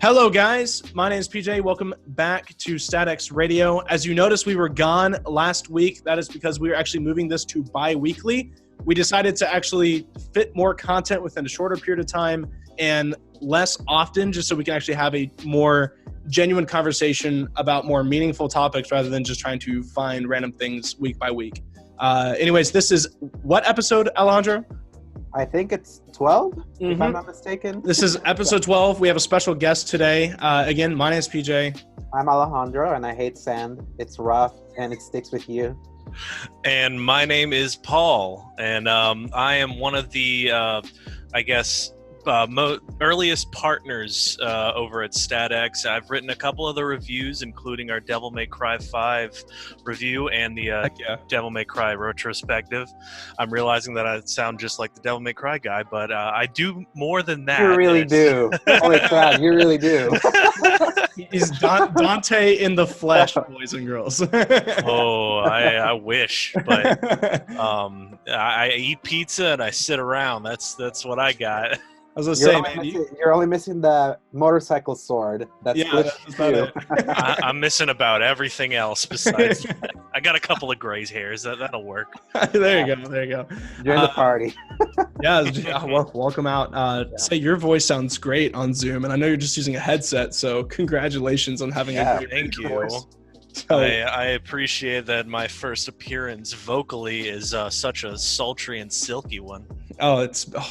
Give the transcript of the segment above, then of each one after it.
Hello, guys. My name is PJ. Welcome back to StatX Radio. As you noticed, we were gone last week. That is because we were actually moving this to bi-weekly. We decided to actually fit more content within a shorter period of time and less often, just so we can actually have a more genuine conversation about more meaningful topics rather than just trying to find random things week by week. Anyways, this is what episode, Alejandro? I think it's 12, if I'm not mistaken. This is episode 12. We have a special guest today. Again, my name is PJ. I'm Alejandro, and I hate sand. It's rough, and it sticks with you. And my name is Paul, and I am one of the, earliest partners over at StatX. I've written a couple of the reviews, including our Devil May Cry 5 review and the Devil May Cry retrospective. I'm realizing that I sound just like the Devil May Cry guy, but I do more than that. You really do. Holy crap, you really do. He's Dante in the flesh, boys and girls. I wish, but I eat pizza and I sit around. That's what I got. I was going to say, you're only missing the motorcycle sword. That's about it. I'm missing about everything else besides that. I got a couple of gray hairs. That'll work. There you go. Join the party. Welcome out. Say your voice sounds great on Zoom, and I know you're just using a headset, so congratulations on having a great voice. So, I appreciate that my first appearance vocally is such a sultry and silky one. Oh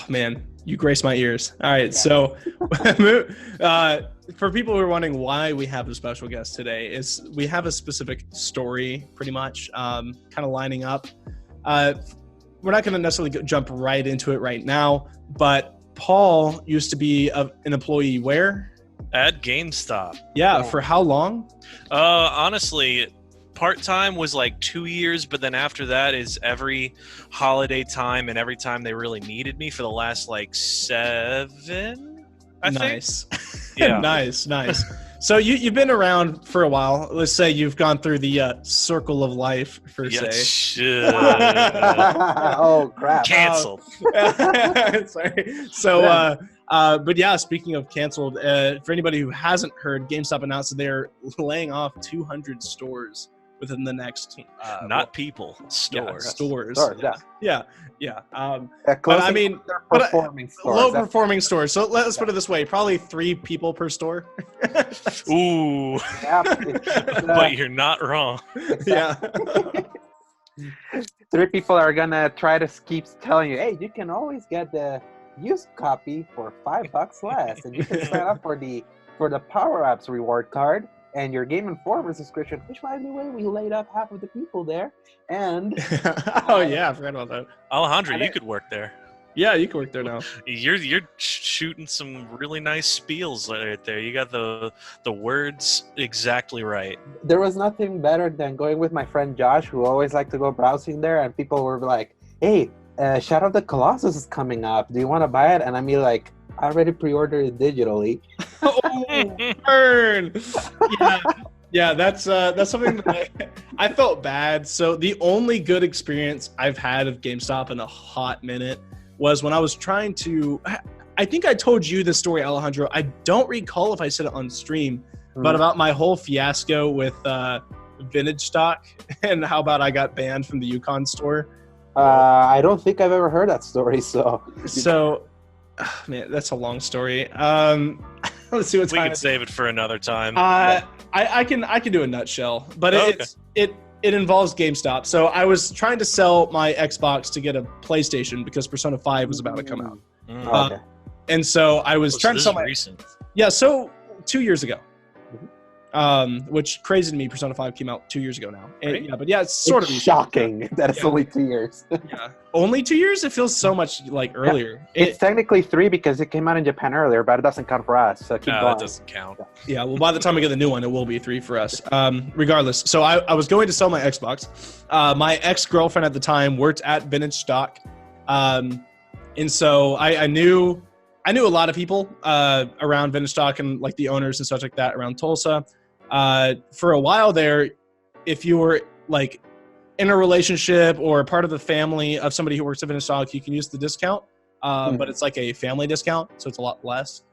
man, you grace my ears. All right, so for people who are wondering why we have a special guest today, is we have a specific story, pretty much, kind of lining up. We're not going to necessarily jump right into it right now, but Paul used to be an employee where? At Gamestop. Yeah, for how long? Honestly, part-time was like 2 years, but then after that is every holiday time and every time they really needed me for the last like 7, I think. Yeah. Nice. So you've been around for a while. Let's say you've gone through the circle of life, per se. Oh, crap. Canceled. Sorry. So, but yeah, speaking of canceled, for anybody who hasn't heard, GameStop announced that they're laying off 200 stores within the next people, stores. Stores. Yeah. Low performing stores. So let's put it this way: probably 3 people per store. Ooh. Yeah, but you're not wrong. Yeah. 3 people are gonna try to keep telling you, hey, you can always get the used copy for $5 less, and you can sign up for the Power-Ups reward card and your Game Informer subscription, which, by the way, we laid up half of the people there. And I forgot about that. Alejandro, you could work there. Yeah, you can work there now. You're shooting some really nice spiels right there. You got the words exactly right. There was nothing better than going with my friend Josh, who always liked to go browsing there, and people were like, hey, Shadow of the Colossus is coming up. Do you want to buy it? And I mean, like, I already pre-ordered it digitally. Oh, burn! Yeah, that's something that I felt bad. So the only good experience I've had of GameStop in a hot minute was when I was trying to. I think I told you this story, Alejandro. I don't recall if I said it on stream, but about my whole fiasco with vintage stock and how about I got banned from the Yukon store. I don't think I've ever heard that story. So, man, that's a long story. Let's see what's. We can save it for another time. I can do a nutshell, but it involves GameStop. So I was trying to sell my Xbox to get a PlayStation because Persona 5 was about to come out. Okay. And so I was trying to sell my. Recent. Yeah, so 2 years ago. Which crazy to me, Persona 5 came out 2 years ago now. Right? But yeah, it's sort of shocking that it's only 2 years. Yeah, only 2 years? It feels so much like earlier. Yeah. It's technically 3 because it came out in Japan earlier, but it doesn't count for us. So keep going. That doesn't count. Yeah, well, by the time we get the new one, it will be 3 for us. Regardless, so I was going to sell my Xbox. My ex-girlfriend at the time worked at Vintage Stock, and so I knew a lot of people around Vintage Stock and like the owners and such like that around Tulsa. For a while there, if you were like in a relationship or part of the family of somebody who works at Vintage Stock, you can use the discount, but it's like a family discount, so it's a lot less.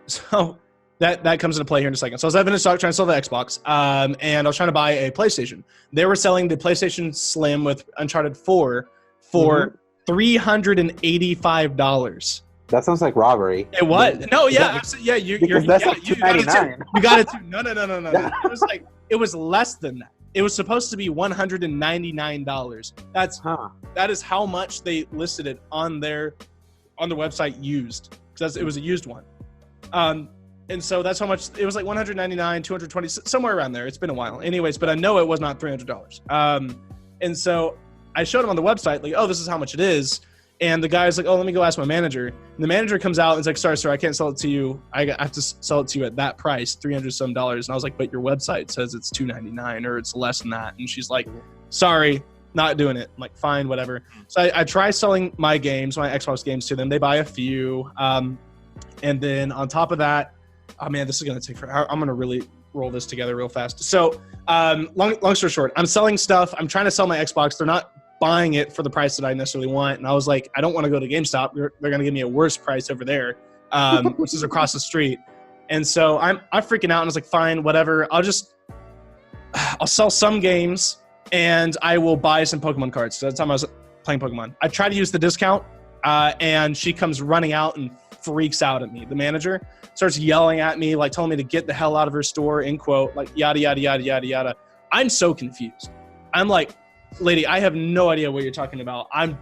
So that comes into play here in a second. So I was at Vintage Stock trying to sell the Xbox, and I was trying to buy a PlayStation. They were selling the PlayStation Slim with Uncharted 4 for $385. That sounds like robbery. It was. No, yeah. Yeah, you that's like $299. You got it too. No. It was less than that. It was supposed to be $199. That is how much they listed it on their website used, because it was a used one. And so that's how much it was, like $199, $220, somewhere around there. It's been a while. Anyways, but I know it was not $300. And so I showed him on the website, like, oh, this is how much it is. And the guy's like, oh, let me go ask my manager. And the manager comes out and is like, sorry, sir, I can't sell it to you. I have to sell it to you at that price, $300 some. And I was like, but your website says it's $299 or it's less than that. And she's like, sorry, not doing it. I'm like, fine, whatever. So I try selling my games, my Xbox games to them. They buy a few. And then on top of that, oh man, this is going to take forever. I'm going to really roll this together real fast. So long story short, I'm selling stuff. I'm trying to sell my Xbox. They're not buying it for the price that I necessarily want. And I was like, I don't want to go to GameStop. They're going to give me a worse price over there, which is across the street. And so I'm freaking out, and I was like, fine, whatever. I'll sell some games, and I will buy some Pokemon cards. So that's the time I was playing Pokemon. I try to use the discount, and she comes running out and freaks out at me. The manager starts yelling at me, like telling me to get the hell out of her store, in quote, like yada, yada, yada, yada, yada. I'm so confused. I'm like, lady, I have no idea what you're talking about. I'm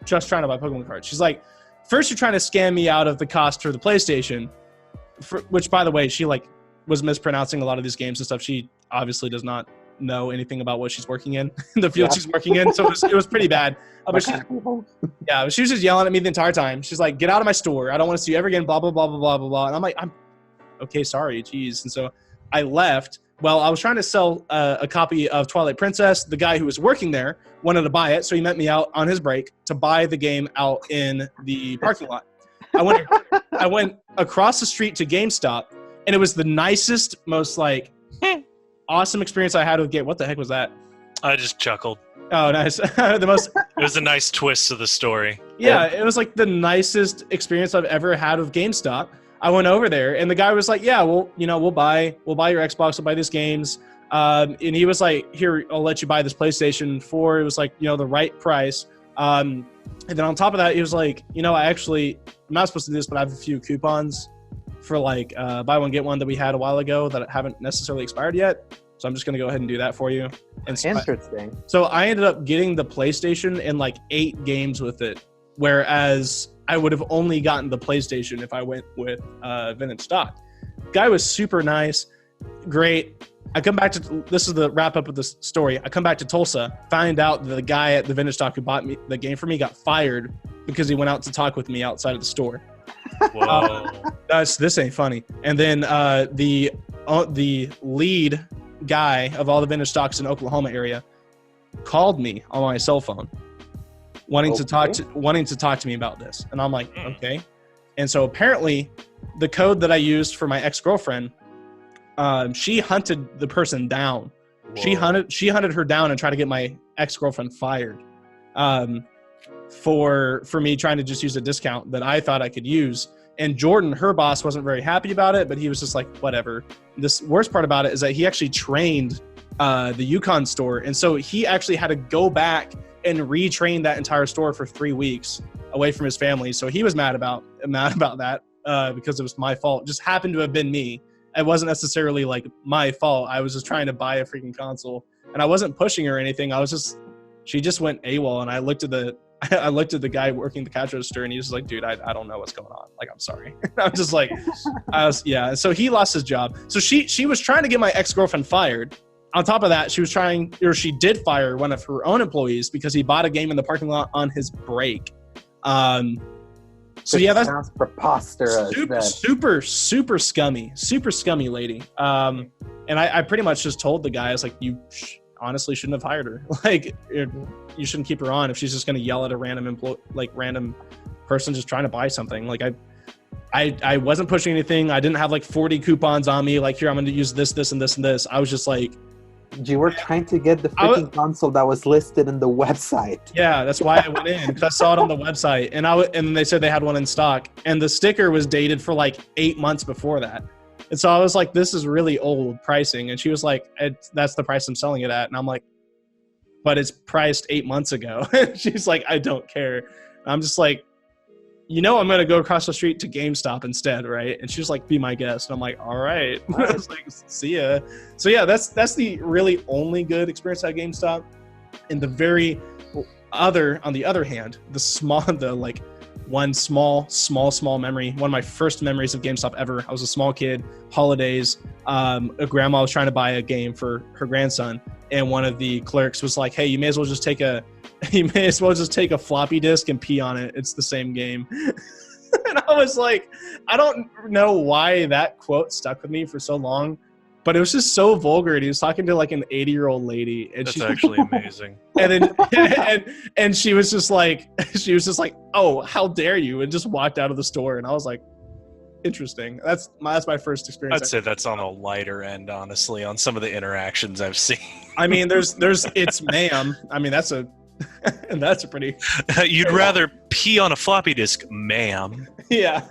just trying to buy Pokemon cards. She's like, first you're trying to scam me out of the cost for the PlayStation, which, by the way, she like was mispronouncing a lot of these games and stuff. She obviously does not know anything about what she's working in, the field she's working in. So it was pretty bad. But she was just yelling at me the entire time. She's like, get out of my store. I don't want to see you ever again, blah, blah, blah, blah, blah, blah, blah. And I'm like, I'm okay, sorry, geez. And so I left. Well, I was trying to sell a copy of Twilight Princess. The guy who was working there wanted to buy it, so he met me out on his break to buy the game out in the parking lot. I went across the street to GameStop, and it was the nicest, most like awesome experience I had with game. What the heck was that? I just chuckled. Oh, nice. It was a nice twist to the story. Yeah, it was like the nicest experience I've ever had with GameStop. I went over there, and the guy was like, yeah, well, we'll buy your Xbox, we'll buy these games. And he was like, here, I'll let you buy this PlayStation 4. It was like, the right price. And then on top of that, he was like, I'm not supposed to do this, but I have a few coupons for like buy one, get one that we had a while ago that haven't necessarily expired yet. So I'm just going to go ahead and do that for you. And interesting. So I ended up getting the PlayStation and like 8 games with it, whereas I would have only gotten the PlayStation if I went with Vintage Stock. Guy was super nice, great. I come back to, this is the wrap up of the story. I come back to Tulsa, find out that the guy at the Vintage Stock who bought me the game for me got fired because he went out to talk with me outside of the store. Whoa. This ain't funny. And then the lead guy of all the Vintage Stocks in Oklahoma area called me on my cell phone. Wanting to talk to me about this. And I'm like, okay. And so apparently the code that I used for my ex-girlfriend, she hunted the person down. Whoa. She hunted her down and tried to get my ex-girlfriend fired for me trying to just use a discount that I thought I could use. And Jordan, her boss, wasn't very happy about it, but he was just like, whatever. This worst part about it is that he actually trained the Yukon store. And so he actually had to go back and retrain that entire store for 3 weeks away from his family. So he was mad about that because it was my fault. It just happened to have been me. It wasn't necessarily like my fault. I was just trying to buy a freaking console, and I wasn't pushing her or anything. She just went AWOL, and I looked at the guy working the cash register, and he was like, dude, I don't know what's going on. Like, I'm sorry. I'm just like, yeah. So he lost his job. So she was trying to get my ex-girlfriend fired. On top of that, she did fire one of her own employees because he bought a game in the parking lot on his break. So yeah, that sounds preposterous. Super scummy lady. And I pretty much just told the guy, I was like, you honestly shouldn't have hired her. Like, you shouldn't keep her on if she's just going to yell at a random person just trying to buy something. Like, I wasn't pushing anything. I didn't have like 40 coupons on me. Like, here, I'm going to use this, and this, and this. I was just like, You were trying to get the freaking console that was listed in the website. Yeah, that's why I went in, because I saw it on the website, and they said they had one in stock, and the sticker was dated for like 8 months before that. And so I was like, this is really old pricing. And she was like, that's the price I'm selling it at. And I'm like, but it's priced 8 months ago. She's like, I don't care. And I'm just like, I'm going to go across the street to GameStop instead, right? And she's like, be my guest. And I'm like, all right. I was like, see ya. So yeah, that's the really only good experience at GameStop. And the very on the other hand, one small memory, one of my first memories of GameStop ever. I was a small kid, holidays, a grandma was trying to buy a game for her grandson. And one of the clerks was like, hey, you may as well just take a floppy disk and pee on it. It's the same game. And I was like, I don't know why that quote stuck with me for so long, but it was just so vulgar. And he was talking to like an 80-year-old lady. And that's actually amazing. And then, and she was just like, oh, how dare you? And just walked out of the store. And I was like, interesting. That's my first experience. I'd say that's on a lighter end, honestly, on some of the interactions I've seen. I mean, there's it's ma'am. I mean, that's a pretty. You'd rather pee on a floppy disk, ma'am. Yeah.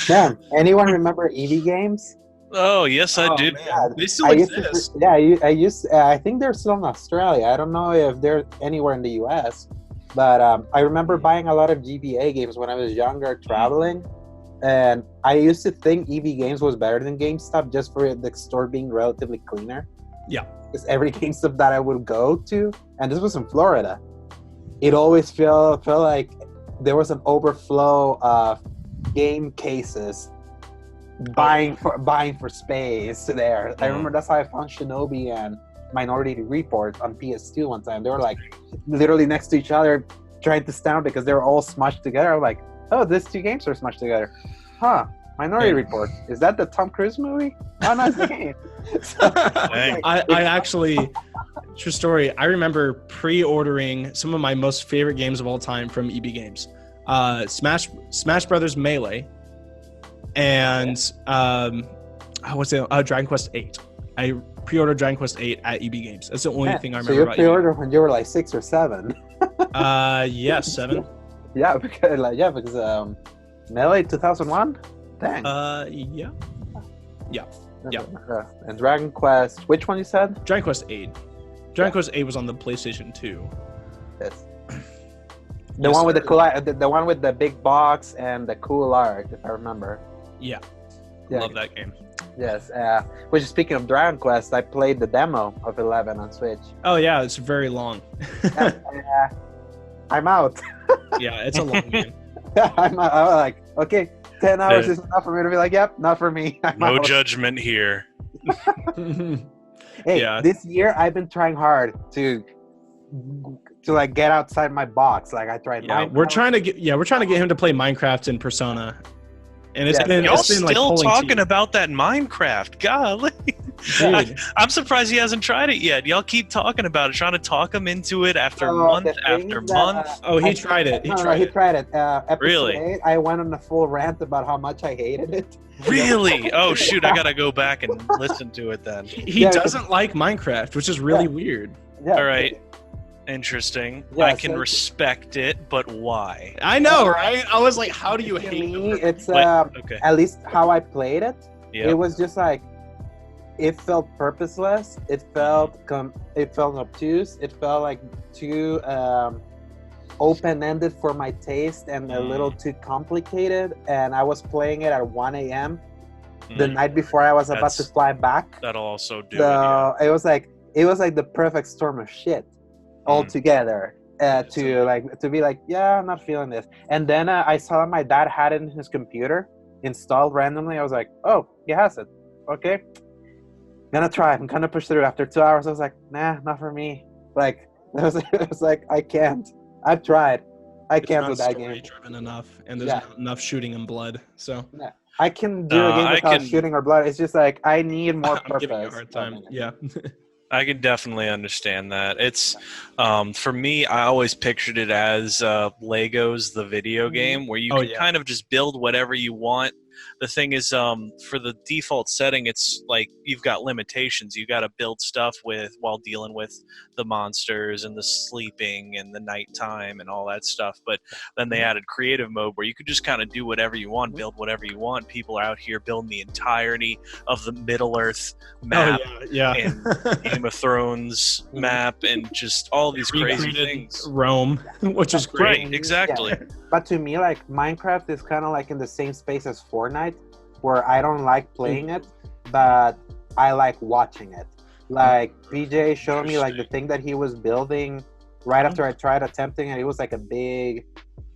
Damn. Anyone remember EV games? Oh yes, I do. Man. They still exist. I think they're still in Australia. I don't know if they're anywhere in the US, but I remember buying a lot of GBA games when I was younger, traveling. And I used to think EV Games was better than GameStop just for the store being relatively cleaner. Yeah. Because every GameStop that I would go to, and this was in Florida, it always felt like there was an overflow of game cases buying for space there. I remember that's how I found Shinobi and Minority Report on PS2 one time. They were like literally next to each other trying to stand because they were all smushed together. I was like, oh, these two games are smushed together. Huh. Minority Report. Is that the Tom Cruise movie? Oh, no, it's the game. I actually, true story, I remember pre-ordering some of my most favorite games of all time from EB Games. Smash Brothers Melee and Dragon Quest 8. I pre-ordered Dragon Quest 8 at EB Games. That's the only thing I remember about you pre-ordered when you were like 6 or 7. Yeah, 7. Yeah, because Melee 2001? Dang. Yeah. And Dragon Quest, which one you said? Dragon Quest 8. Dragon Quest 8 was on the PlayStation 2. Yes. The one with the one with the big box and the cool art, if I remember. Yeah. Love that game. Yes. Which, speaking of Dragon Quest, I played the demo of 11 on Switch. Oh yeah, it's very long. I'm out. Yeah, it's a long game. I'm like, okay, 10 hours is enough for me to be like, yep, not for me. No judgment here. Hey, this year I've been trying hard to like get outside my box. Like I tried. Yeah, we're trying to get him to play Minecraft and Persona. And it's been still talking about that Minecraft. Golly. I'm surprised he hasn't tried it yet. Y'all keep talking about it, trying to talk him into it after month after month. He tried it. He tried it. Episode really? 8, I went on a full rant about how much I hated it. Really? Oh, shoot. I got to go back and listen to it then. He doesn't like Minecraft, which is really weird. Yeah. All right. Interesting. Yeah, I can respect it, but why? I know, right? I was like, how do you hate me? It's at least how I played it. Yep. It was just like it felt purposeless. It felt obtuse. It felt like too open-ended for my taste and a little too complicated. And I was playing it at 1 a.m. the night before I was about to fly back. That'll also do so it. It was like the perfect storm of shit all together to be like, yeah, I'm not feeling this. And then I saw that my dad had it in his computer installed randomly. I was like, oh, he has it. Okay. Gonna try. I'm gonna push through. After 2 hours, I was like, nah, not for me. Like, it was like, I can't. I've tried. I can't with that game. Driven enough, and there's not enough shooting and blood. So I can do a game without shooting or blood. It's just like I need more purpose. I'm giving you a hard time. Yeah. I can definitely understand that. It's for me, I always pictured it as Legos, the video game, where you can kind of just build whatever you want the thing is, for the default setting, it's like you've got limitations. You got to build stuff while dealing with the monsters and the sleeping and the nighttime and all that stuff. But then they added creative mode where you could just kind of do whatever you want, build whatever you want. People are out here building the entirety of the Middle Earth map and Game of Thrones map and just all these crazy things. Rome, which is great. Right, exactly. Yeah. But to me, like, Minecraft is kind of like in the same space as Fortnite, where I don't like playing it, but I like watching it. Like, PJ showed me like the thing that he was building right after I tried attempting it. It was like a big,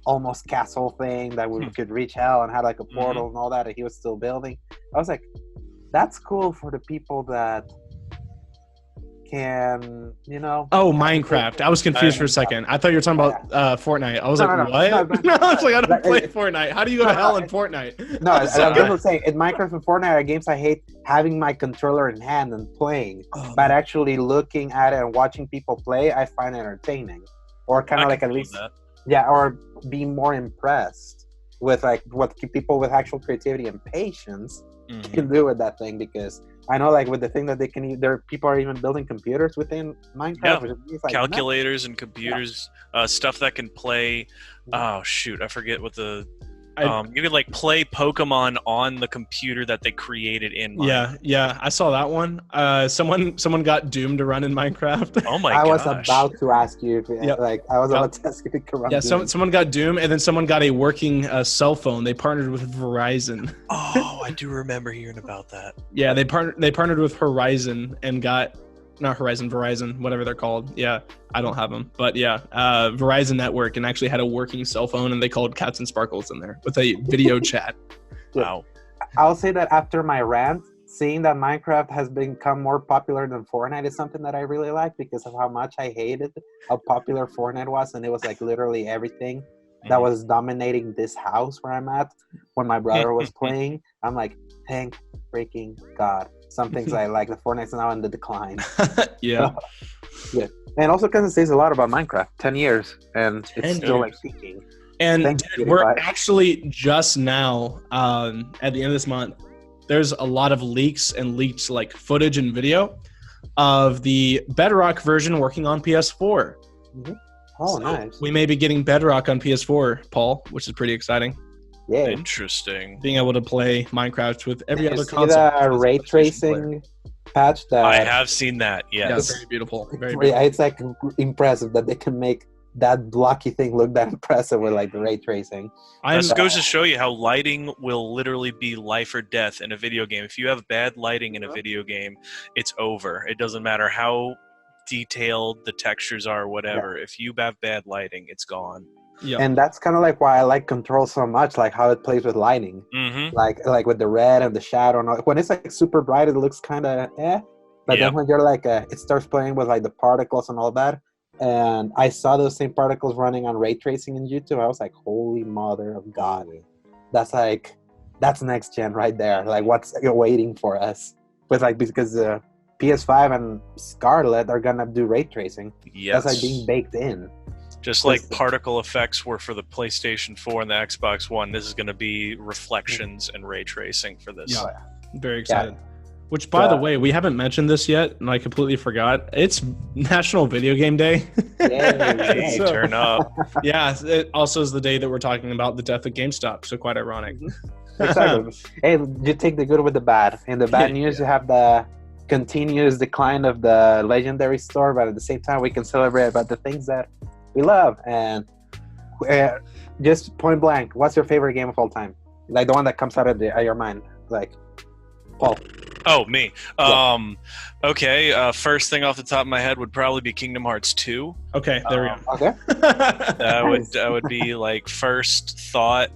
almost castle thing that we could reach hell and had like a portal and all that, and he was still building. I was like, that's cool for the people that can, you know. Oh, Minecraft. I was confused for a second. I thought you were talking about Fortnite. I was what? I was like, I don't play Fortnite. How do you go to hell in Fortnite? No, I was saying, in Minecraft and Fortnite are games I hate having my controller in hand and playing, but actually looking at it and watching people play, I find entertaining. Or kind of like at least, or be more impressed with like what people with actual creativity and patience can do with that thing, because I know, like, with the thing that they can, people are even building computers within Minecraft. Yep. Like calculators and computers, stuff that can play. Oh shoot, I forget what the. You could like play Pokemon on the computer that they created in Minecraft. Yeah, I saw that one. Someone got Doom to run in Minecraft. Oh my gosh. I was about to ask you if I was about to ask you if it could run Doom. Someone got Doom, and then someone got a working cell phone. They partnered with Verizon. Oh, I do remember hearing about that. Yeah, they partnered with Horizon and got Verizon, whatever they're called. Yeah, I don't have them, but yeah, Verizon network, and actually had a working cell phone, and they called Cats and Sparkles in there with a video chat. Wow. I'll say that after my rant, seeing that Minecraft has become more popular than Fortnite is something that I really like, because of how much I hated how popular Fortnite was, and it was like literally everything that was dominating this house where I'm at when my brother was playing. I'm like, thank freaking God. Some things I like. The Fortnite's now in the decline. Yeah. And also because it says a lot about Minecraft. 10 years, and it's still like peaking. And we're actually just now, at the end of this month, there's a lot of leaks and leaked like footage and video of the Bedrock version working on PS4. Oh, so nice. We may be getting Bedrock on PS4, Paul, which is pretty exciting. Yeah. Interesting. Being able to play Minecraft with every other console. The ray tracing patch that I have seen that. Yes. Very beautiful. It's like impressive that they can make that blocky thing look that impressive with like the ray tracing. This goes to show you how lighting will literally be life or death in a video game. If you have bad lighting in a video game, it's over. It doesn't matter how detailed the textures are or whatever. If you have bad lighting, it's gone. Yeah. And that's kind of like why I like Control so much, like how it plays with lighting. Like with the red and the shadow. And all. When it's like super bright, it looks kind of but then when you're like, it starts playing with like the particles and all that. And I saw those same particles running on ray tracing in YouTube. I was like, holy mother of God. That's next gen right there. Like, what's waiting for us? With like, because PS5 and Scarlet are going to do ray tracing. Yes. That's like being baked in. Just like particle effects were for the PlayStation 4 and the Xbox One, this is going to be reflections and ray tracing for this. Yeah, very excited. Yeah. Which, by the way, we haven't mentioned this yet, and I completely forgot. It's National Video Game Day. Hey, turn up. Yeah, it also is the day that we're talking about the death of GameStop, so quite ironic. Exactly. Hey, you take the good with the bad. In the bad news, you have the continuous decline of the legendary store, but at the same time, we can celebrate about the things that we love. And just point blank, what's your favorite game of all time? Like the one that comes out of your mind, like Paul. Oh, me. Yeah. Okay. First thing off the top of my head would probably be Kingdom Hearts 2. Okay, there we go. Okay. That would be like first thought.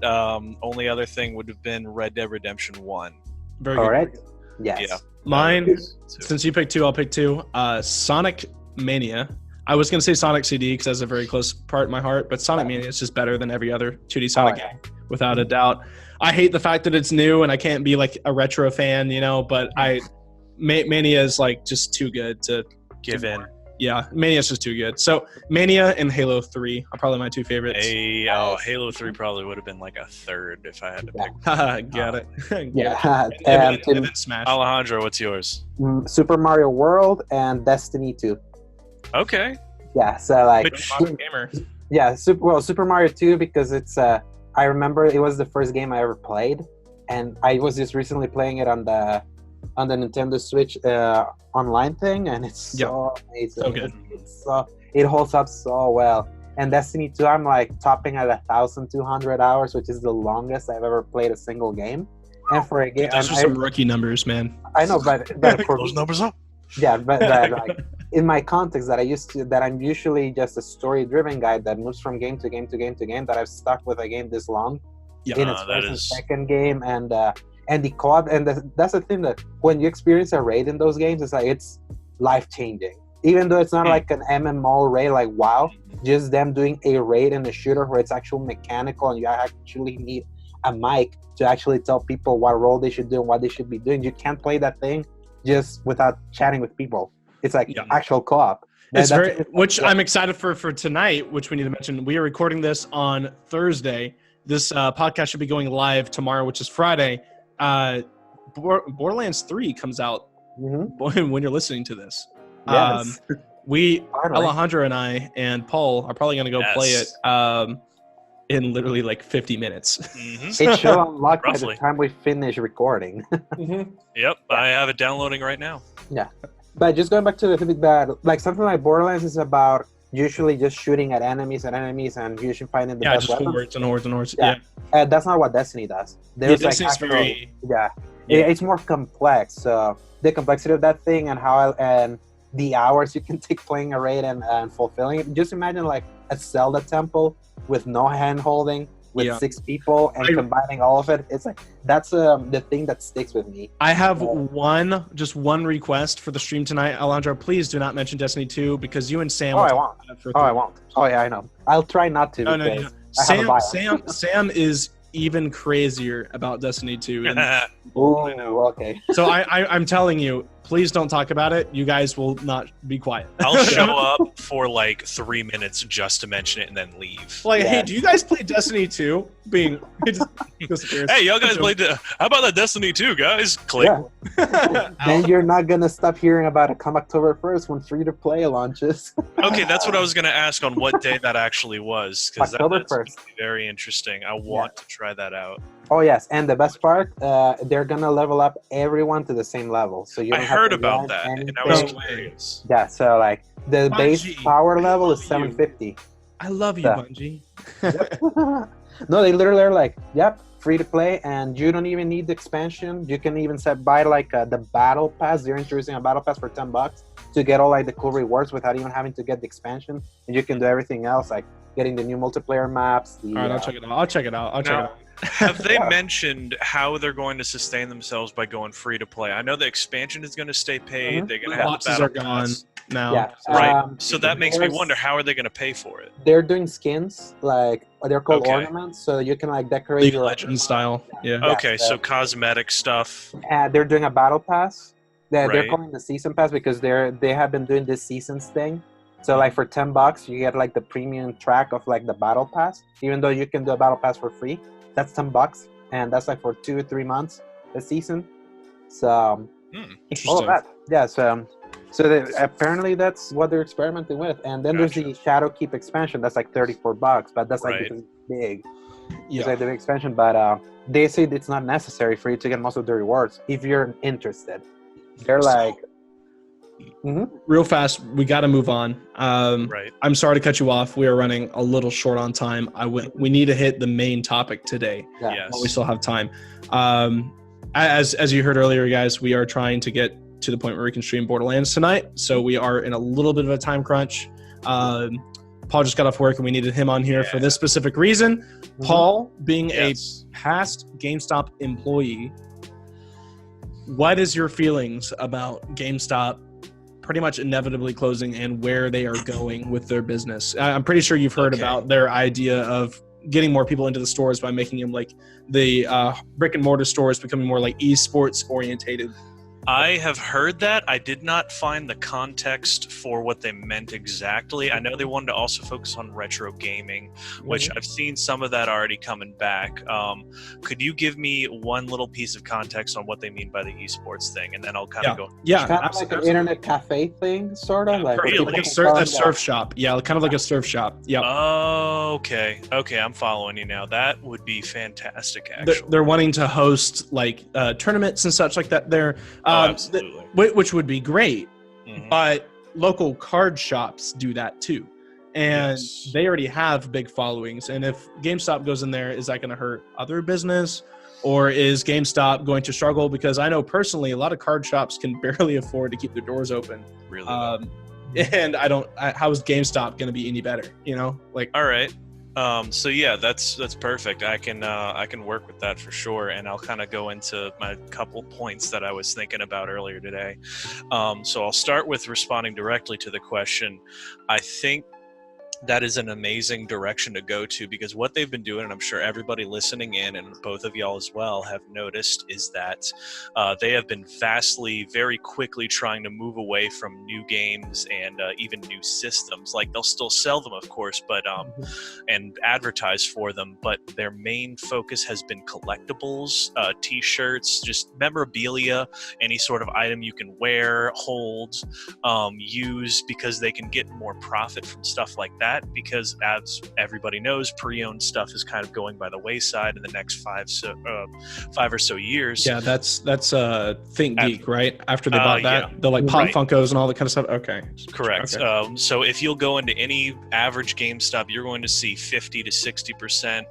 Only other thing would have been Red Dead Redemption 1. Very good. All right. Yes. Yeah. Mine, since you picked 2, I'll pick 2. Sonic Mania. I was going to say Sonic CD because that's a very close part in my heart, but Sonic Mania is just better than every other 2D Sonic game, without a doubt. I hate the fact that it's new and I can't be like a retro fan, but Mania is like just too good to give in. Yeah, Mania's just too good. So Mania and Halo 3 are probably my two favorites. Halo 3 probably would have been like a third if I had to pick. Got it. Yeah. And then Smash. Alejandro, what's yours? Super Mario World and Destiny 2. Okay. Yeah, so like Big modern gamer. Yeah, Super Mario 2 because it's I remember it was the first game I ever played, and I was just recently playing it on the Nintendo Switch online thing, and it's so amazing. So good. It holds up so well. And Destiny 2, I'm like topping at 1,200 hours, which is the longest I've ever played a single game. And for a game, those are some rookie numbers, man. I know, but for those numbers up. Yeah, but like in my context that I'm usually just a story-driven guy that moves from game to game to game to game, that I've stuck with a game this long in its first and second game, and the co-op, and that's the thing, that when you experience a raid in those games, it's like it's life-changing. Even though it's not like an MMO raid like WoW, just them doing a raid in a shooter where it's actual mechanical and you actually need a mic to actually tell people what role they should do and what they should be doing. You can't play that thing just without chatting with people. It's like actual co-op. Which I'm excited for tonight, which we need to mention. We are recording this on Thursday. This podcast should be going live tomorrow, which is Friday. Borderlands 3 comes out when you're listening to this. Yes. Alejandro and I and Paul are probably going to go play it in literally like 50 minutes. It should unlock by the time we finish recording. Yep, I have it downloading right now. Yeah, but just going back to the thing that, like, something like Borderlands is about usually just shooting at enemies and usually finding the best weapons. Hordes and hordes. Yeah. That's not what Destiny does. There's it's more complex. So the complexity of that thing and the hours you can take playing a raid and fulfilling it. Just imagine like a Zelda temple with no hand holding, with 6 people, and combining all of it. It's like that's the thing that sticks with me. I have one request for the stream tonight. Alejandro, please do not mention Destiny 2 because you and Sam. I won't. Oh yeah, I know. I'll try not to. No. Sam is even crazier about Destiny 2. Okay. So I'm telling you, please don't talk about it. You guys will not be quiet. I'll show up for like 3 minutes just to mention it and then leave. Like, hey, do you guys play Destiny 2? Hey, y'all guys played. How about that Destiny 2, guys? Click. Yeah. Then you're not gonna stop hearing about it come October 1st when free-to-play launches. Okay, that's what I was gonna ask on what day that actually was, because October that's 1st. Very interesting. I want to try that out. Oh yes, and the best part, they're gonna level up everyone to the same level. So you don't have heard to about learn that, anything. and I was curious. Yeah, so like the base power level is 750. I love you, Bungie. No, they literally are like, free to play, and you don't even need the expansion. You can even buy like the battle pass. They're introducing a battle pass for $10 to get all like the cool rewards without even having to get the expansion, and you can do everything else like getting the new multiplayer maps. All right, I'll check it out. Have they mentioned how they're going to sustain themselves by going free to play? I know the expansion is going to stay paid. They're going to have the battle pass now. Yeah. Right. So that makes me wonder, how are they going to pay for it? They're doing skins, like they're called ornaments, so you can like decorate League your Legends style. Yeah. Okay, so cosmetic stuff. They're doing a battle pass. They're calling the season pass because they have been doing this seasons thing. So like for $10, you get like the premium track of like the battle pass, even though you can do a battle pass for free. That's $10, and that's like for 2 or 3 months a season. So all of that, yeah. So apparently that's what they're experimenting with. And then there's the Shadowkeep expansion. That's like $34, but that's like because it's big. Yeah, it's like the big expansion. But they say it's not necessary for you to get most of the rewards if you're interested. They're like. Real fast, we got to move on. I'm sorry to cut you off. We are running a little short on time. We need to hit the main topic today. While we still have time. As you heard earlier, guys, we are trying to get to the point where we can stream Borderlands tonight. So we are in a little bit of a time crunch. Paul just got off work and we needed him on here for this specific reason. Paul, being a past GameStop employee, what is your feelings about GameStop pretty much inevitably closing and where they are going with their business? I'm pretty sure you've heard about their idea of getting more people into the stores by making them like the brick and mortar stores becoming more like esports orientated. I have heard that. I did not find the context for what they meant exactly. I know they wanted to also focus on retro gaming, which I've seen some of that already coming back. Could you give me one little piece of context on what they mean by the esports thing, and then I'll kind of go. Yeah, kind of like an internet cafe thing, sort of like Really? a surf shop. Yeah, kind of like a surf shop. Yeah. Oh, okay. I'm following you now. That would be fantastic. Actually, They're wanting to host like tournaments and such like that. They're absolutely. Which would be great, Mhm. but local card shops do that too, and Yes. they already have big followings. And if GameStop goes in there, is that going to hurt other business, or is GameStop going to struggle? Because I know personally, a lot of card shops can barely afford to keep their doors open. Really? And how is GameStop going to be any better? You know, like. All right. So yeah, that's perfect. I can work with that for sure, and I'll kind of go into my couple points that I was thinking about earlier today. So I'll start with responding directly to the question. I think that is an amazing direction to go to, because what they've been doing, and I'm sure everybody listening in and both of y'all as well have noticed, is that they have been very quickly trying to move away from new games and even new systems. Like, they'll still sell them, of course, but and advertise for them, but their main focus has been collectibles, t-shirts, just memorabilia, any sort of item you can wear, hold, use, because they can get more profit from stuff like that. Because, as everybody knows, pre-owned stuff is kind of going by the wayside in the next 5 or so years. Yeah, that's Think Geek, right? After they bought that, yeah. the like Pop Right. Funkos and all that kind of stuff. Okay, Correct. Okay. So if you'll go into any average GameStop, you're going to see 50 to 60%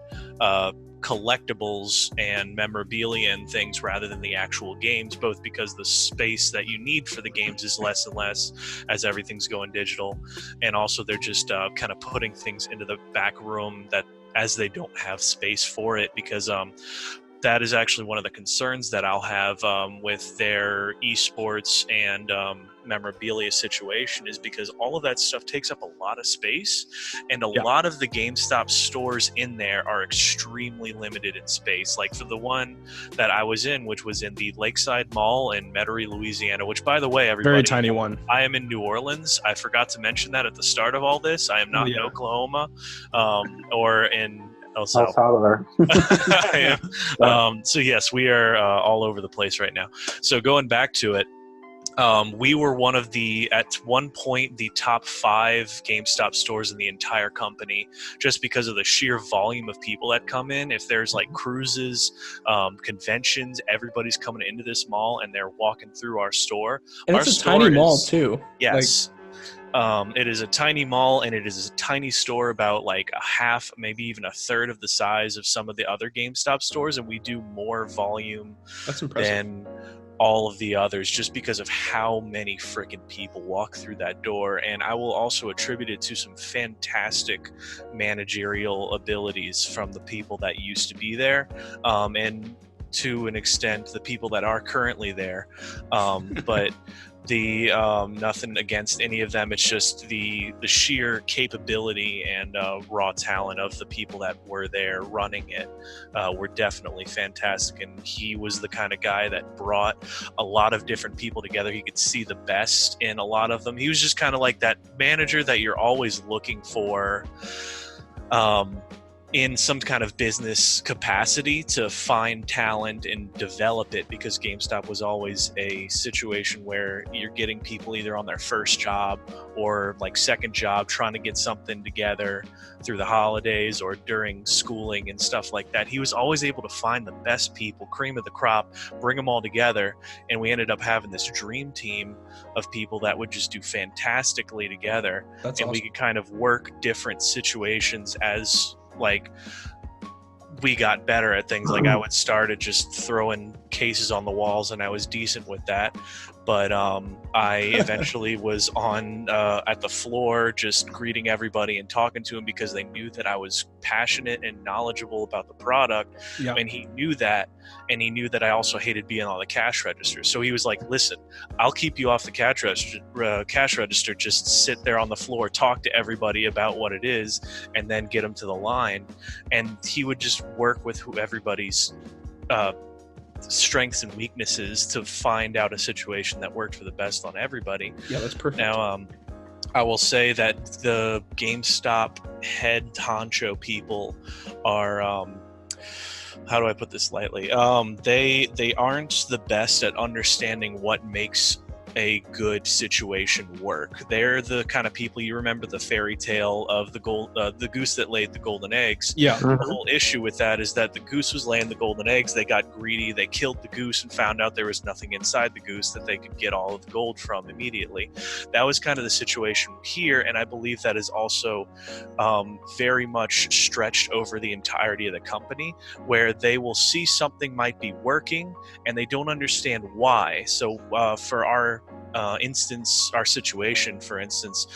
collectibles and memorabilia and things rather than the actual games, both because the space that you need for the games is less and less as everything's going digital, and also they're just kind of putting things into the back room that, as they don't have space for it, because that is actually one of the concerns that I'll have with their esports and memorabilia situation, is because all of that stuff takes up a lot of space, and a lot of the GameStop stores in there are extremely limited in space. Like, for the one that I was in, which was in the Lakeside Mall in Metairie, Louisiana, which, by the way, everybody, Very tiny one. I am in New Orleans. I forgot to mention that at the start of all this. I am not in Oklahoma or in El Salvador. So yes, we are all over the place right now. So going back to it, we were one of at one point, the top 5 GameStop stores in the entire company, just because of the sheer volume of people that come in. If there's like cruises, conventions, everybody's coming into this mall and they're walking through our store. And it's a tiny mall too. Yes. It is a tiny mall, and it is a tiny store, about like a half, maybe even a third of the size of some of the other GameStop stores, and we do more volume than all of the others, just because of how many freaking people walk through that door. And I will also attribute it to some fantastic managerial abilities from the people that used to be there, and to an extent the people that are currently there, but nothing against any of them. It's just the sheer capability and raw talent of the people that were there running it were definitely fantastic. And he was the kind of guy that brought a lot of different people together. He could see the best in a lot of them. He was just kind of like that manager that you're always looking for in some kind of business capacity, to find talent and develop it, because GameStop was always a situation where you're getting people either on their first job or like second job, trying to get something together through the holidays or during schooling and stuff like that. He was always able to find the best people, cream of the crop, bring them all together, and we ended up having this dream team of people that would just do fantastically together. That's and awesome. We could kind of work different situations as like we got better at things. Like, I would start at just throwing cases on the walls, and I was decent with that. But I eventually was on at the floor, just greeting everybody and talking to them, because they knew that I was passionate and knowledgeable about the product. Yeah. And he knew that. And he knew that I also hated being on the cash register. So he was like, listen, I'll keep you off the cash register. Just sit there on the floor, talk to everybody about what it is, and then get them to the line. And he would just work with who everybody's strengths and weaknesses to find out a situation that worked for the best on everybody. Yeah, that's perfect. Now, I will say that the GameStop head honcho people are, how do I put this lightly? They aren't the best at understanding what makes a good situation work. They're the kind of people, you remember the fairy tale of the goose that laid the golden eggs. Yeah. The whole issue with that is that the goose was laying the golden eggs. They got greedy. They killed the goose and found out there was nothing inside the goose that they could get all of the gold from immediately. That was kind of the situation here, and I believe that is also very much stretched over the entirety of the company, where they will see something might be working and they don't understand why. So for our situation, for instance,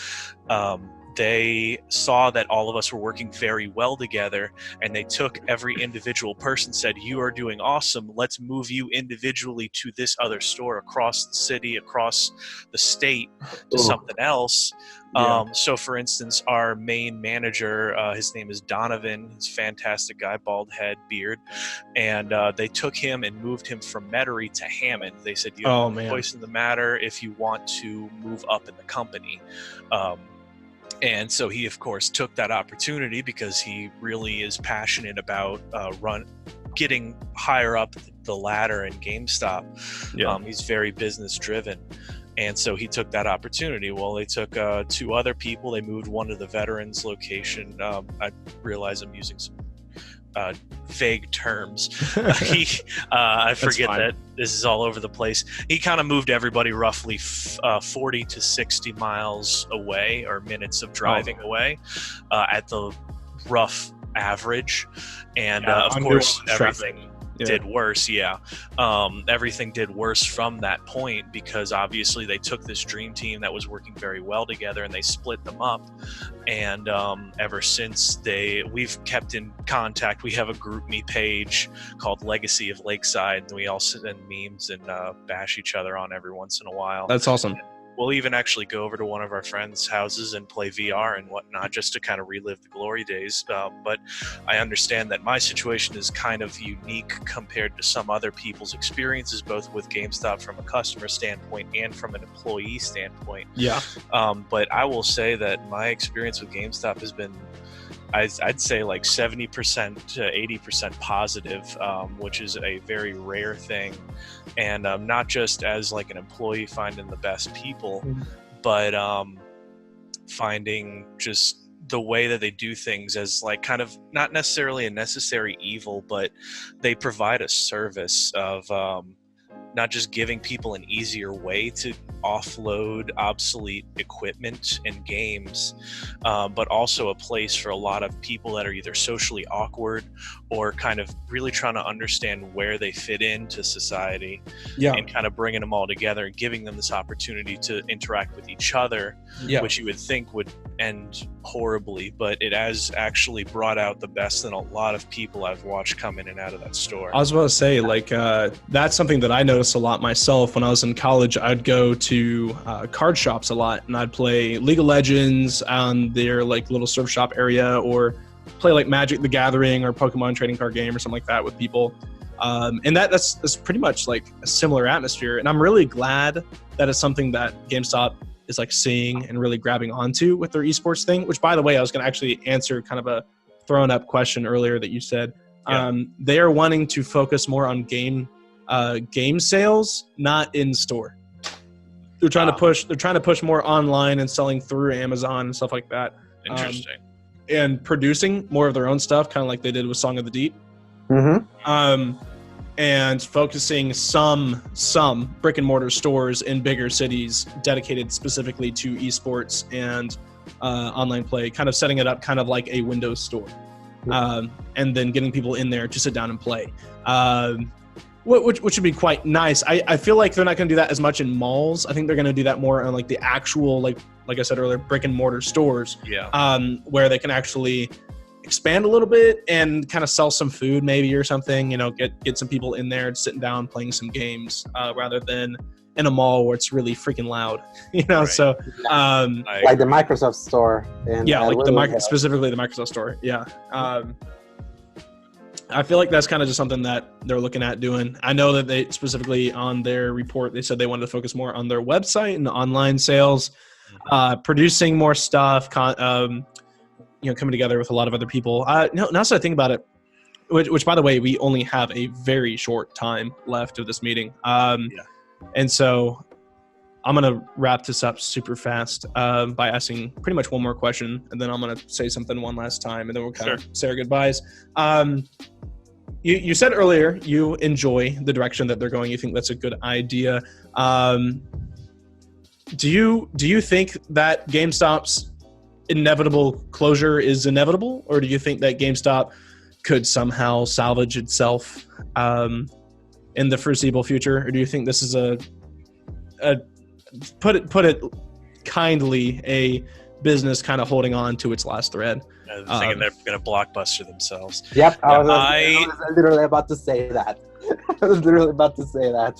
they saw that all of us were working very well together, and they took every individual person, said, you are doing awesome, let's move you individually to this other store across the city, across the state, to something else. So for instance, our main manager, his name is Donovan. He's a fantastic guy, bald head, beard, and they took him and moved him from Metairie to Hammond. They said, you have no voice in the matter if you want to move up in the company. And so he, of course, took that opportunity because he really is passionate about getting higher up the ladder in GameStop. He's very business driven. And so he took that opportunity. Well, they took 2 other people. They moved one to the veterans location. I realize I'm using some vague terms. I forget that this is all over the place. He kind of moved everybody roughly 40 to 60 miles away, or minutes of driving away, at the rough average. And of course, everything did worse. Everything did worse from that point, because obviously they took this dream team that was working very well together and they split them up. And ever since, we've kept in contact. We have a GroupMe page called Legacy of Lakeside, and we all send memes and bash each other on every once in a while. That's awesome. We'll even actually go over to one of our friends' houses and play VR and whatnot, just to kind of relive the glory days. But I understand that my situation is kind of unique compared to some other people's experiences, both with GameStop from a customer standpoint and from an employee standpoint. But I will say that my experience with GameStop has been, I'd say, like 70% to 80% positive, which is a very rare thing. And not just as like an employee finding the best people, but finding just the way that they do things as like kind of not necessarily a necessary evil, but they provide a service of not just giving people an easier way to offload obsolete equipment and games, but also a place for a lot of people that are either socially awkward or kind of really trying to understand where they fit into society, and kind of bringing them all together and giving them this opportunity to interact with each other, which you would think would end horribly, but it has actually brought out the best in a lot of people I've watched come in and out of that store. I was about to say, like, that's something that I noticed a lot myself. When I was in college, I'd go to card shops a lot, and I'd play League of Legends on their like little surf shop area, or play like Magic the Gathering or Pokemon trading card game or something like that with people. And that's pretty much like a similar atmosphere. And I'm really glad that it's something that GameStop is like seeing and really grabbing onto with their esports thing, which, by the way, I was going to actually answer kind of a thrown up question earlier that you said. They are wanting to focus more on game sales, not in store. They're trying to push more online and selling through Amazon and stuff like that. Interesting. And producing more of their own stuff, kind of like they did with Song of the Deep. And focusing some brick and mortar stores in bigger cities dedicated specifically to esports and online play, kind of setting it up kind of like a Windows store, and then getting people in there to sit down and play, which would be quite nice. I feel like they're not going to do that as much in malls. I think they're going to do that more on like the actual, like I said earlier, brick and mortar stores, where they can actually expand a little bit and kind of sell some food maybe or something, get some people in there sitting down playing some games, rather than in a mall where it's really freaking loud, Right. So like the Microsoft store, and specifically the Microsoft store. I feel like that's kind of just something that they're looking at doing. I know that they specifically on their report, they said they wanted to focus more on their website and online sales, producing more stuff, coming together with a lot of other people. Now that I think about it, which by the way, we only have a very short time left of this meeting. And so I'm going to wrap this up super fast by asking pretty much one more question, and then I'm going to say something one last time, and then we'll kind of say our goodbyes. You said earlier you enjoy the direction that they're going. You think that's a good idea. Do you think that GameStop's inevitable closure is inevitable, or do you think that GameStop could somehow salvage itself in the foreseeable future, or do you think this is a put it kindly, a business kind of holding on to its last thread? Thinking they're going to blockbuster themselves. Yep, I was literally about to say that.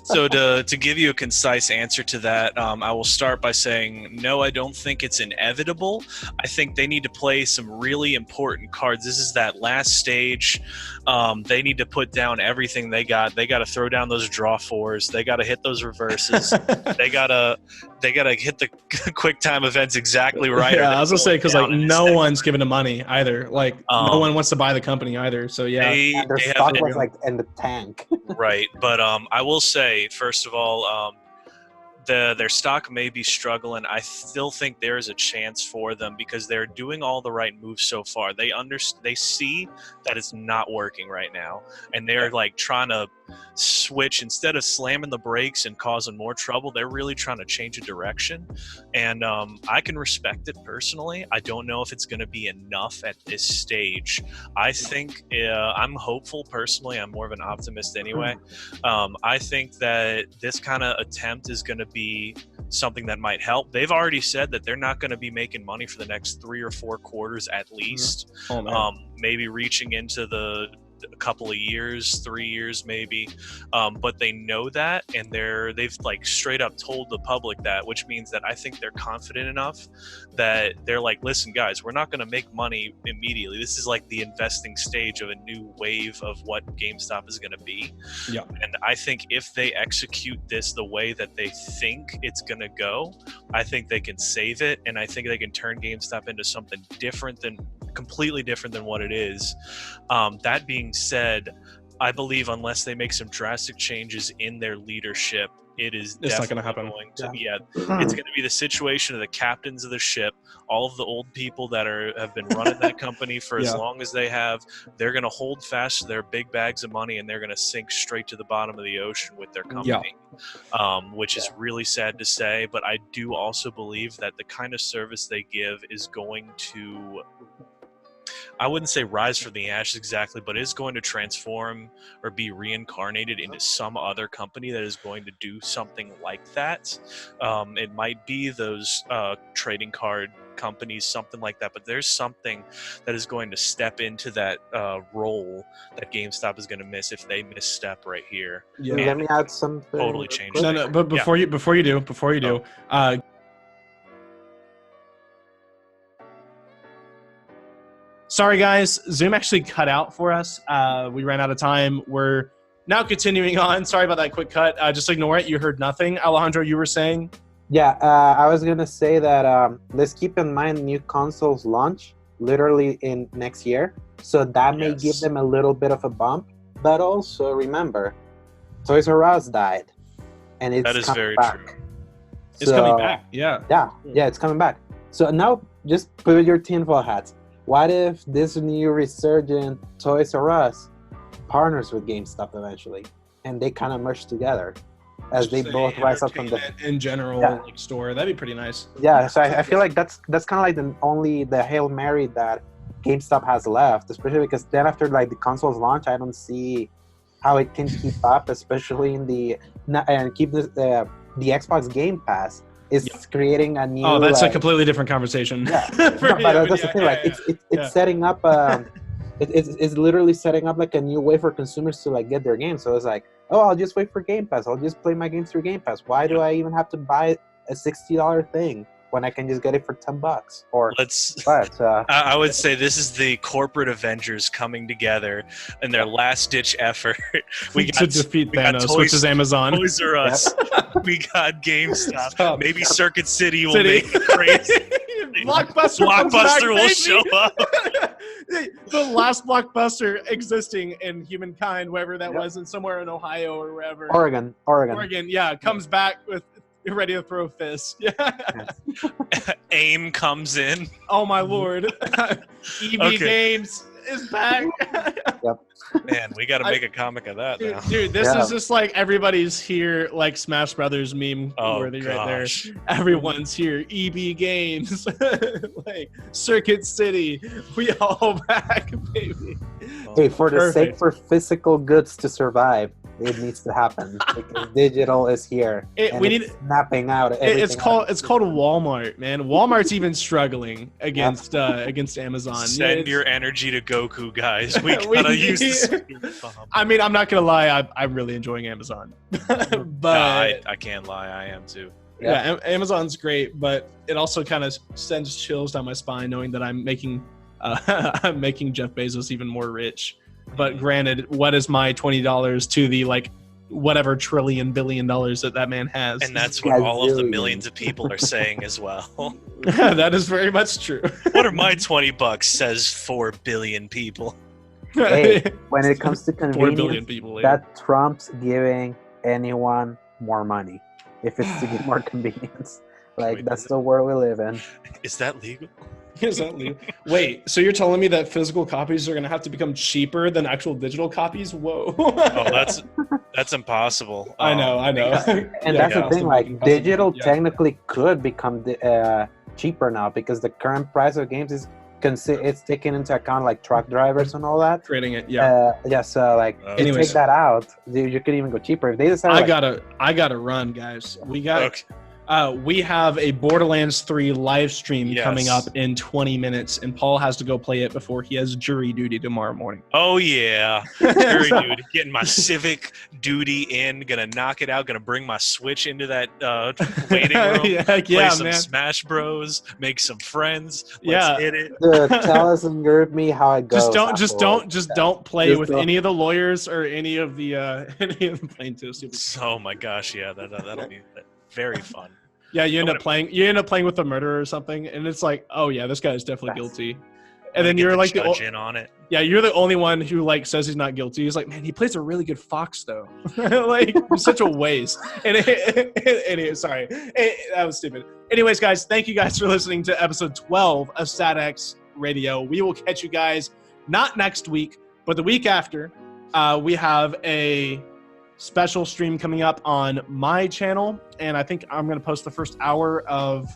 So to give you a concise answer to that, I will start by saying, no, I don't think it's inevitable. I think they need to play some really important cards. This is that last stage. They need to put down everything they got. They got to throw down those draw fours. They got to hit those reverses. they gotta hit the quick time events exactly right. Yeah, I was gonna say, because like no one's giving them money either. Like no one wants to buy the company either. So yeah, their stock was like in the tank. Right, but I will say, first of all, their stock may be struggling. I still think there is a chance for them because they're doing all the right moves so far. They see that it's not working right now, and they're like trying to switch. Instead of slamming the brakes and causing more trouble, they're really trying to change a direction, and I can respect it personally. I don't know if it's going to be enough at this stage. I think I'm hopeful personally. I'm more of an optimist anyway. I think that this kind of attempt is going to be something that might help. They've already said that they're not going to be making money for the next 3 or 4 quarters at least. Maybe reaching into a couple of years, 3 years maybe, but they know that, and they've like straight up told the public that, which means that I think they're confident enough that they're like, listen guys, we're not going to make money immediately. This is like the investing stage of a new wave of what GameStop is going to be. And I think if they execute this the way that they think it's going to go, I think they can save it, and I think they can turn GameStop into something completely different than what it is. That being said, I believe unless they make some drastic changes in their leadership, it's not going to happen. It's going to be the situation of the captains of the ship, all of the old people that have been running that company for as long as they have. They're going to hold fast to their big bags of money, and they're going to sink straight to the bottom of the ocean with their company, which is really sad to say. But I do also believe that the kind of service they give is going to, I wouldn't say rise from the ashes exactly, but is going to transform or be reincarnated into some other company that is going to do something like that. It might be those trading card companies, something like that, but there's something that is going to step into that role that GameStop is going to miss if they misstep right here. Let me add something. Totally change. No, but before you do. Sorry, guys. Zoom actually cut out for us. We ran out of time. We're now continuing on. Sorry about that quick cut. Just ignore it. You heard nothing. Alejandro, you were saying? Yeah, I was going to say that let's keep in mind new consoles launch literally in next year. So that may give them a little bit of a bump. But also remember, Toys R Us died. And it's that is very back. True. It's coming back. Yeah, it's coming back. So now just put your tinfoil hats. What if this new resurgent Toys R Us partners with GameStop eventually, and they kind of merge together as they both rise up from the in general like store? That'd be pretty nice. Yeah, so I feel like that's kind of like the Hail Mary that GameStop has left, especially because then after like the consoles launch, I don't see how it can keep up, especially in keep the Xbox Game Pass. Is creating a new. Oh, that's a completely different conversation. Yeah, but that's the thing. Like, it's setting up. It's literally setting up like a new way for consumers to like get their games. So it's like, oh, I'll just wait for Game Pass. I'll just play my games through Game Pass. Why do I even have to buy a $60 thing when I can just get it for $10 or But I would say this is the corporate Avengers coming together in their last-ditch effort. We got to defeat Thanos, which is Amazon. Toys R Us. We got GameStop. Maybe Circuit City will make it crazy. Blockbuster will show up. The last Blockbuster existing in humankind, wherever that was, in somewhere in Ohio or wherever. Oregon, yeah, comes back with ready to throw fists. Yeah. AIM comes in. Oh my lord. EB Games is back. Yep. Man, we got to make a comic of that now. Dude, this is just like everybody's here, like Smash Brothers meme worthy right there. Everyone's here. EB Games, like Circuit City. We all back, baby. Hey, for the sake for physical goods to survive, it needs to happen because digital is here. Snapping out. It's called Walmart, man. Walmart's even struggling against Amazon. Send your energy to Goku, guys. We gotta use this. I mean, I'm not gonna lie. I'm really enjoying Amazon, but I can't lie. I am too. Yeah, Amazon's great, but it also kind of sends chills down my spine knowing that I'm making Jeff Bezos even more rich. But granted, what is my $20 to the whatever $1 billion that man has? And that's what all of the millions of people are saying as well. That is very much true. What are my $20 says 4 billion people? Hey, when it comes to 4 billion people, that trumps giving anyone more money if it's to get more convenience. That's the world we live in. Is that legal? Is that legal? Wait, so you're telling me that physical copies are going to have to become cheaper than actual digital copies? Whoa. Oh, that's impossible. I know. And that's the thing, digital technically could become cheaper now because the current price of games is it's taking into account truck drivers and all that. Creating it, yeah. Anyways, take that out, you could even go cheaper if they decide. I gotta run, guys. We have a Borderlands 3 live stream coming up in 20 minutes, and Paul has to go play it before he has jury duty tomorrow morning. Oh, yeah. Jury duty. Getting my civic duty in. Gonna knock it out. Gonna bring my Switch into that waiting room. Play some Smash Bros. Make some friends. Let's hit it. Tell us in group me how it goes. Don't play with any of the lawyers or any of the plaintiffs. Oh, my gosh. Yeah, that'll be very fun. Yeah, you end up playing with a murderer or something, and it's like, oh yeah, this guy's definitely guilty. And then you're like judge in on it. Yeah, you're the only one who says he's not guilty. He's like, man, he plays a really good fox though. He's such a waste. Sorry, that was stupid. Anyways, guys, thank you guys for listening to episode 12 of StatX Radio. We will catch you guys not next week, but the week after. We have a special stream coming up on my channel, and I think I'm going to post the first hour of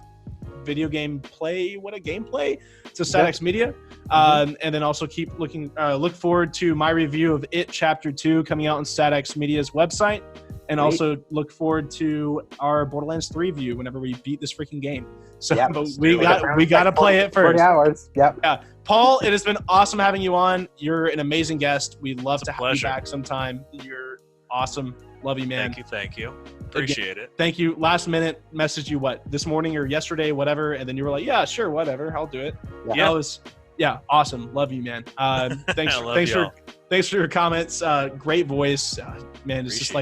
video game gameplay to StatX Media, and then also look forward to my review of It Chapter 2 coming out on StatX Media's website, and also look forward to our Borderlands 3 review whenever we beat this freaking game. So but we got to play it first. 40 hours. Yep. Yeah. Paul, it has been awesome having you on. You're an amazing guest. We'd love to have you back sometime. You're awesome. Love you, man. Thank you. Appreciate it. Thank you. Last minute messaged you this morning or yesterday, whatever, and then you were like, yeah, sure, whatever, I'll do it. Yeah. Awesome. Love you, man. Thanks for your comments. Great voice. Man, it's just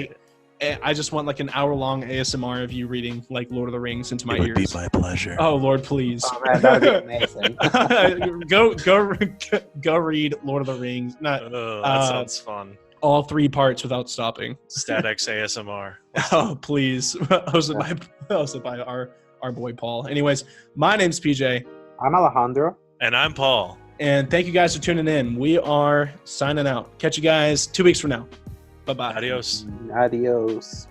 I just want an hour-long ASMR of you reading Lord of the Rings into my ears. It would be my pleasure. Oh, Lord, please. Oh, man, that would be amazing. Go read Lord of the Rings. That sounds fun. All 3 parts without stopping. StatX ASMR. Oh, please. Hosted by our boy Paul. Anyways, my name's PJ. I'm Alejandro. And I'm Paul. And thank you guys for tuning in. We are signing out. Catch you guys 2 weeks from now. Bye-bye. Adios. Adios.